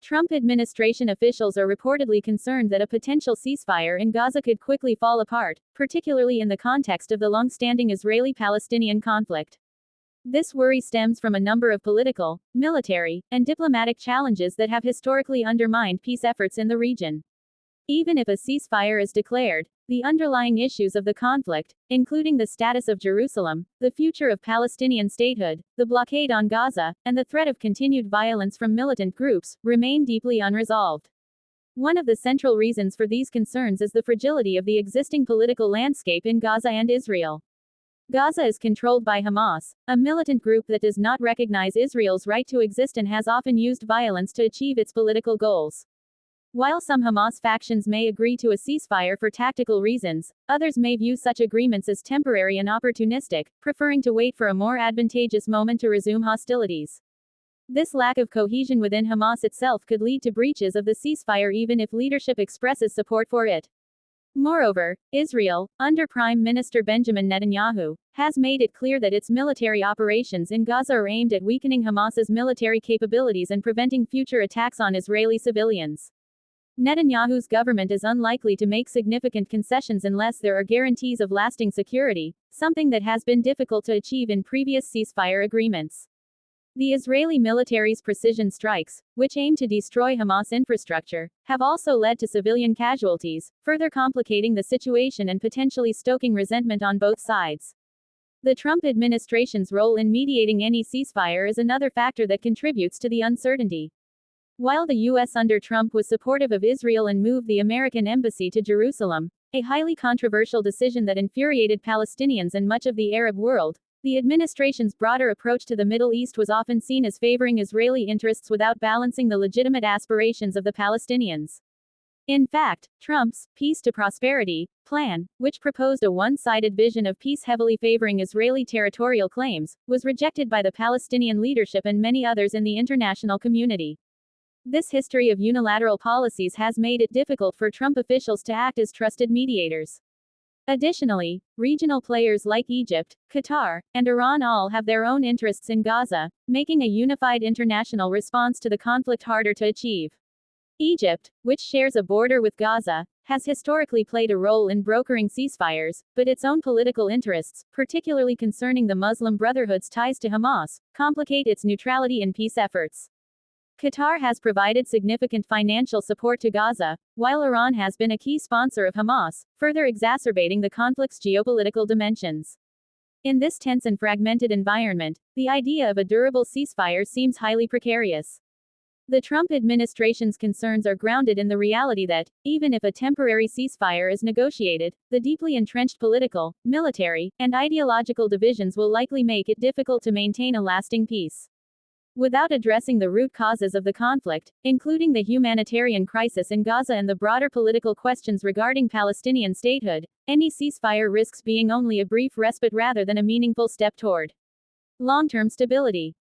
Trump administration officials are reportedly concerned that a potential ceasefire in Gaza could quickly fall apart, particularly in the context of the long-standing Israeli-Palestinian conflict. This worry stems from a number of political, military, and diplomatic challenges that have historically undermined peace efforts in the region. Even if a ceasefire is declared, the underlying issues of the conflict, including the status of Jerusalem, the future of Palestinian statehood, the blockade on Gaza, and the threat of continued violence from militant groups, remain deeply unresolved. One of the central reasons for these concerns is the fragility of the existing political landscape in Gaza and Israel. Gaza is controlled by Hamas, a militant group that does not recognize Israel's right to exist and has often used violence to achieve its political goals. While some Hamas factions may agree to a ceasefire for tactical reasons, others may view such agreements as temporary and opportunistic, preferring to wait for a more advantageous moment to resume hostilities. This lack of cohesion within Hamas itself could lead to breaches of the ceasefire even if leadership expresses support for it. Moreover, Israel, under Prime Minister Benjamin Netanyahu, has made it clear that its military operations in Gaza are aimed at weakening Hamas's military capabilities and preventing future attacks on Israeli civilians. Netanyahu's government is unlikely to make significant concessions unless there are guarantees of lasting security, something that has been difficult to achieve in previous ceasefire agreements. The Israeli military's precision strikes, which aim to destroy Hamas infrastructure, have also led to civilian casualties, further complicating the situation and potentially stoking resentment on both sides. The Trump administration's role in mediating any ceasefire is another factor that contributes to the uncertainty. While the U.S. under Trump was supportive of Israel and moved the American embassy to Jerusalem, a highly controversial decision that infuriated Palestinians and much of the Arab world, the administration's broader approach to the Middle East was often seen as favoring Israeli interests without balancing the legitimate aspirations of the Palestinians. In fact, Trump's Peace to Prosperity plan, which proposed a one-sided vision of peace heavily favoring Israeli territorial claims, was rejected by the Palestinian leadership and many others in the international community. This history of unilateral policies has made it difficult for Trump officials to act as trusted mediators. Additionally, regional players like Egypt, Qatar, and Iran all have their own interests in Gaza, making a unified international response to the conflict harder to achieve. Egypt, which shares a border with Gaza, has historically played a role in brokering ceasefires, but its own political interests, particularly concerning the Muslim Brotherhood's ties to Hamas, complicate its neutrality in peace efforts. Qatar has provided significant financial support to Gaza, while Iran has been a key sponsor of Hamas, further exacerbating the conflict's geopolitical dimensions. In this tense and fragmented environment, the idea of a durable ceasefire seems highly precarious. The Trump administration's concerns are grounded in the reality that, even if a temporary ceasefire is negotiated, the deeply entrenched political, military, and ideological divisions will likely make it difficult to maintain a lasting peace. Without addressing the root causes of the conflict, including the humanitarian crisis in Gaza and the broader political questions regarding Palestinian statehood, any ceasefire risks being only a brief respite rather than a meaningful step toward long-term stability.